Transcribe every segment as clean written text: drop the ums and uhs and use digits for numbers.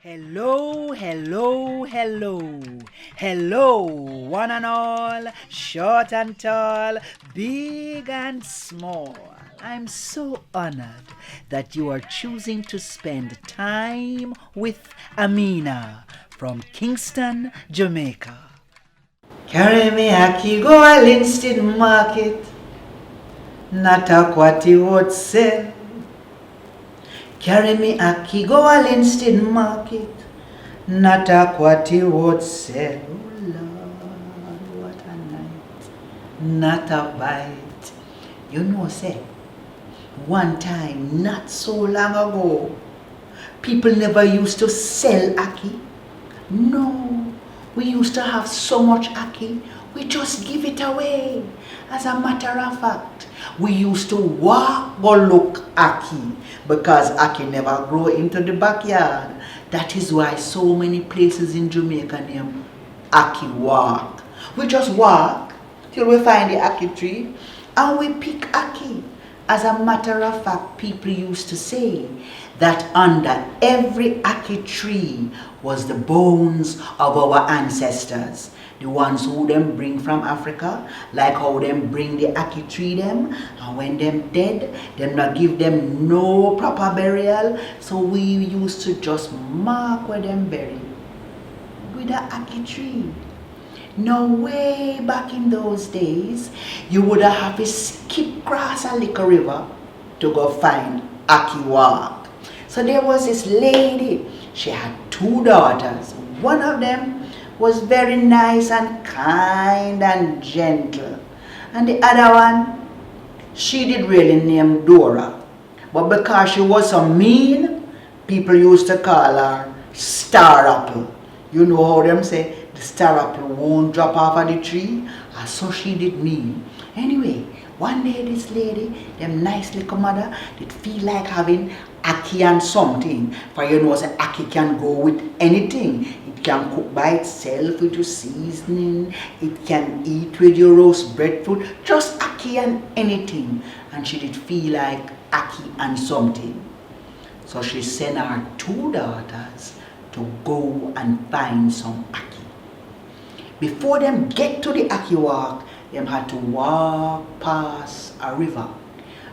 Hello, hello, hello. Hello, one and all, short and tall, big and small. I'm so honored that you are choosing to spend time with Amina from Kingston, Jamaica. Carry me Ackee go a Linston market, not a quati would sell. Carry me Ackee go a Linston market, not a quati would sell. Oh Lord, what a night, not a bite. You know, say, one time, not so long ago, people never used to sell Ackee. No, we used to have so much Ackee, we just give it away. As a matter of fact, we used to walk go look Ackee because Ackee never grow into the backyard. That is why so many places in Jamaica name Ackee walk. We just walk till we find the Ackee tree and we pick Ackee. As a matter of fact, people used to say that under every Ackee tree was the bones of our ancestors. The ones who them bring from Africa, like how them bring the Ackee tree them, and when them dead, them not give them no proper burial. So we used to just mark where them buried with the Ackee tree. Now, way back in those days, you would have to skip across a little river to go find Ackee walk. So there was this lady, she had two daughters. One of them was very nice and kind and gentle. And the other one, she did really name Dora. But because she was so mean, people used to call her Star Apple. You know how them say, the star apple won't drop off of the tree, and so she did mean. Anyway, one day this lady, them nice little mother, did feel like having Ackee and something. For you know, say Ackee can go with anything. It can cook by itself with your seasoning. It can eat with your roast breadfruit. Just Ackee and anything. And she did feel like Ackee and something. So she sent her two daughters to go and find some Ackee. Before them get to the Ackee walk, them had to walk past a river.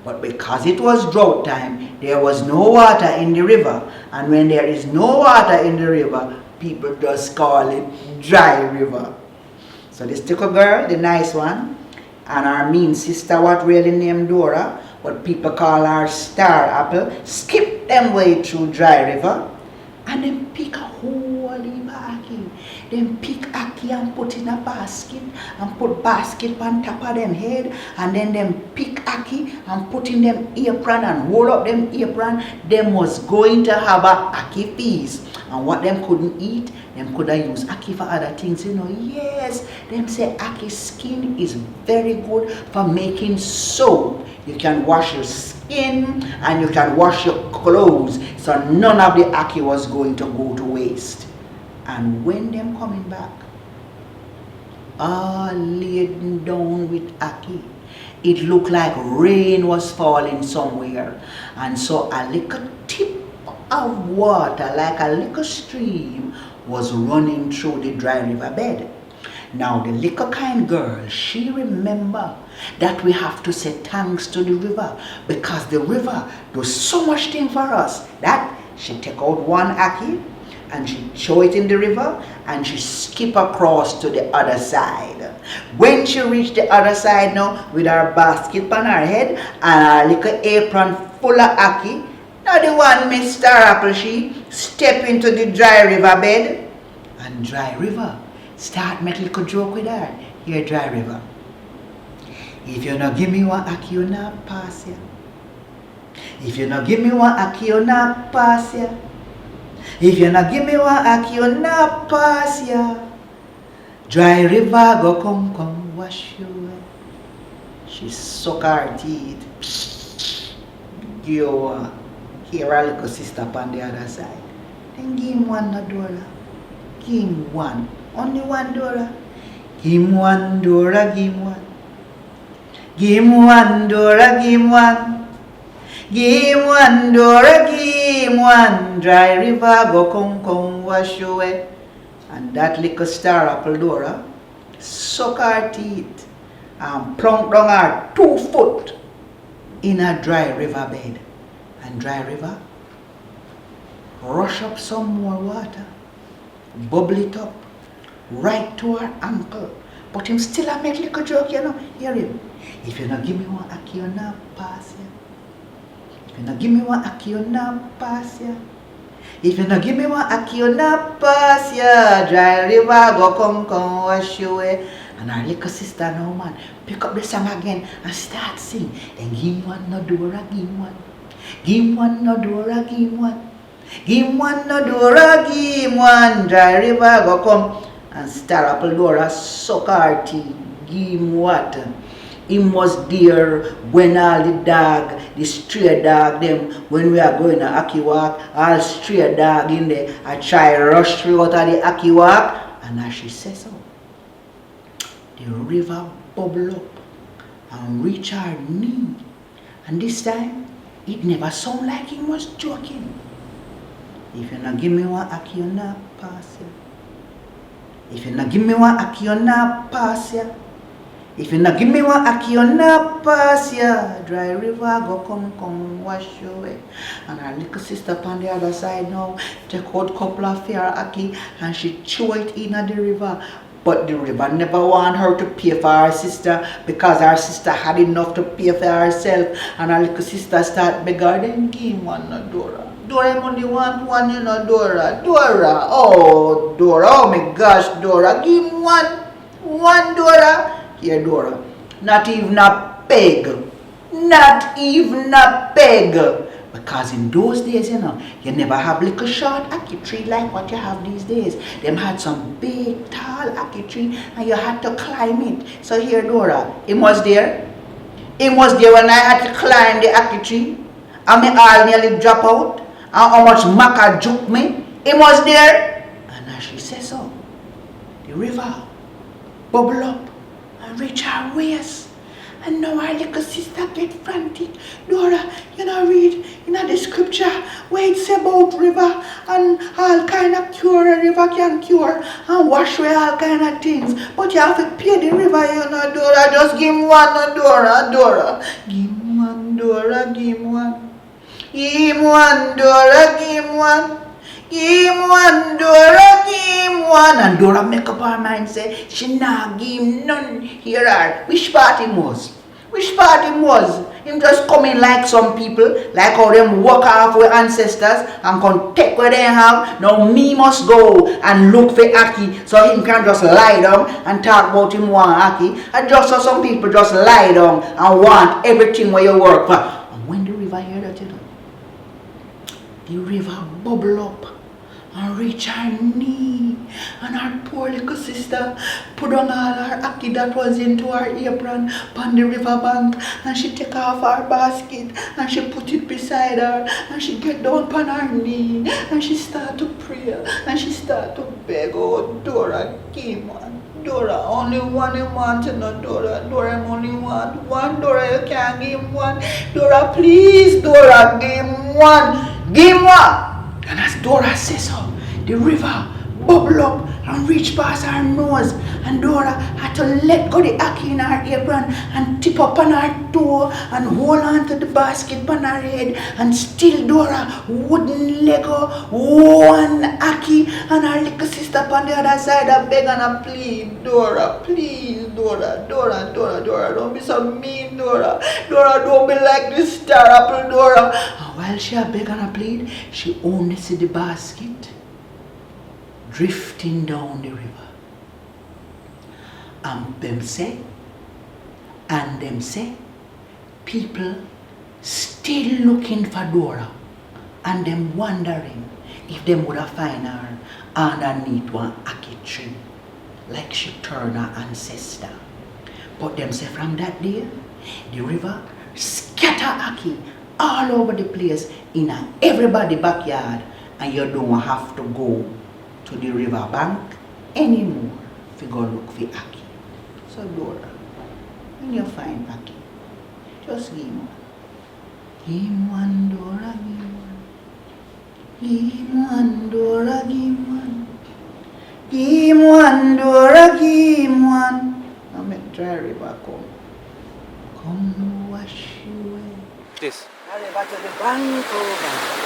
But because it was drought time, there was no water in the river. And when there is no water in the river, people just call it dry river. So this little girl, the nice one, and her mean sister, what really named Dora, what people call her Star Apple, skip them way through dry river, and then pick a whole heap of Ackee. Then pick Ackee and put in a basket and put basket on top of them head, and then them pick Ackee and put in them apron and roll up them apron. Them was going to have a Ackee feast. And what them couldn't eat, them could have used Ackee for other things, you know. Yes, them say Ackee skin is very good for making soap. You can wash your skin and you can wash your clothes. So none of the Ackee was going to go to waste. And when them coming back, all laden down with Ackee, it looked like rain was falling somewhere. And so a little tip of water, like a little stream, was running through the dry river bed. Now the little kind girl, she remember that we have to say thanks to the river, because the river does so much thing for us that she take out one Ackee and she throw it in the river and she skip across to the other side. When she reached the other side now, with her basket on her head and her little apron full of Ackee, now the one Miss Star Apple, she step into the dry river bed, and dry river start make little joke with her. Here, dry river, if you not give me one Ackee, you not pass ya. If you not give me one Ackee, you not pass ya. If you not give me one Ackee, you not pass ya. Dry river go come wash you away. She suck her teeth. You hear her little sister on the other side. Then give him one, no Dora. Give him one. Only one, Dora. Give him one, Dora, give him one. Give him one, Dora, give him one. Give him one, Dora, give him one. Dry river go come wash away. And that little star apple Dora suck her teeth and plunk down her 2 foot in a dry river bed. And dry river rush up some more water, bubble it up right to her ankle. But him still a make little joke, you know. Hear him. If you not give me one Ackee, you not pass ya. If you not give me one Ackee, you not pass ya. If you not give me one Ackee, you not pass ya. Dry river go come wash away. And our little sister now, man, pick up the song again and start sing. Then give him one, no Dora, give him one. Give him one, no Dora, give him one. Give him one, no Dora, give him one. Dry river go come. And star apple Dora suck her teeth. Give him what? He was there when all the dog, the stray dog, them, when we are going to Ackee walk, all stray dog in there, I try rush through out of the Ackee walk. And as she says so, the river bubble up and reach her knee. And this time, it never sound like he was joking. If you not give me one Ackee, you not pass ya. If you not give me one Ackee, you not pass ya. If you not give me one Ackee, you not pass ya. Dry river go come wash away. And our little sister on the other side now take out couple of fair Ackee and she throw it in the river. But the river never want her to pay for her sister because her sister had enough to pay for herself. And her little sister start beg her, then give him one, no Dora. Dora only want one, you know, Dora. Dora, oh Dora, oh my gosh, Dora, give him one Dora. Here, Dora, not even a peg, not even a peg. Because in those days, you know, you never have little short Ackee tree like what you have these days. Them had some big, tall Ackee tree and you had to climb it. So here, Dora, him was there. Him was there when I had to climb the Ackee tree. And me all nearly drop out. And how much maca juke me. Him was there. And as she says so, the river bubble up and reach her waist. And now our little sister get frantic. Dora, you know, read in the scripture where it say about river and all kind of cure a river can cure and wash away all kind of things. But you have to pay the river, you know, Dora. Just give him one, no, Dora, Dora. Give him one, Dora, give him one. Give him one, Dora, give him one. Give him one, Dora, give him one. And Dora make up her mind, say, she nah give him none. Here are, which part him was? Which part him was? Him just come in like some people, like how them walk off with ancestors and come take what they have. Now me must go and look for Ackee so him can just lie down and talk about him want Ackee. And just so some people just lie down and want everything where you work for. And when the river hear that, you know, the river bubble up and reach her knee, and her poor little sister put on all her Ackee that was into her apron on the river bank, and she take off her basket and she put it beside her and she get down on her knee and she start to pray and she start to beg, oh Dora, give one. Dora, only one you want, you know, Dora. Dora, only want one. Dora, you can't give him one. Dora, please, Dora, give him one. Give him one. And as Dora says so, the river bubble up and reach past her nose. And Dora had to let go the Ackee in her apron and tip up on her toe and hold on to the basket on her head. And still Dora wouldn't let go one Ackee. And her little sister on the other side a beg and a plead, Dora, please, Dora, Dora, Dora, Dora, don't be so mean, Dora. Dora, don't be like this star apple, Dora. And while she a beg and a plead, she only see the basket drifting down the river. And them say, people still looking for Dora and them wondering if them would have find her underneath one Ackee tree like she turned her ancestor. But them say from that day, the river scatter Ackee all over the place in everybody's backyard, and you don't have to go to the river bank anymore if you go look for Ackee. So Dora, when you find Ackee, just give him one. Gimwan Dora Gimwan. Gimwan Dora Gimwan. Gimwan Dora Gimwan. I'm at dry river come wash away. This. Arriba to the banco.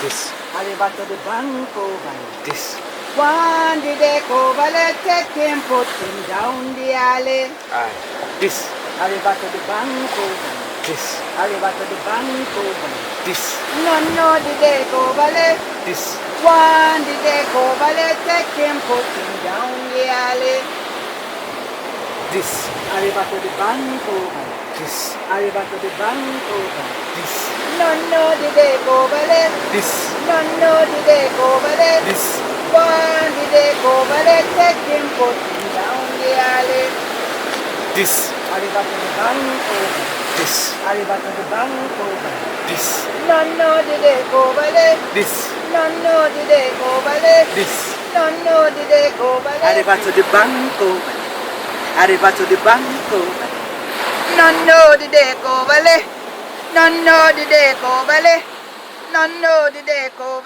This. Arriba to the banco. This. One did they go, take him, put him down the alley. Aye. This. Arriba to the banco. This. Arriba to the banco. This. No, did they go, This. One did they go, take him, put him down the alley. This. Arriba to the banco. This. Arriba to the banco. This. No, did they go, This. No, did they go, This. One did they go, take him, put him down the alley. This. Arriba to the banco. This. Arriba to the banco. This. No, did they go, This. No, did they go, This. No, did they go, Arriba to the banco. Arriba to the banco. No, did they go, No, did they go, No, did they go,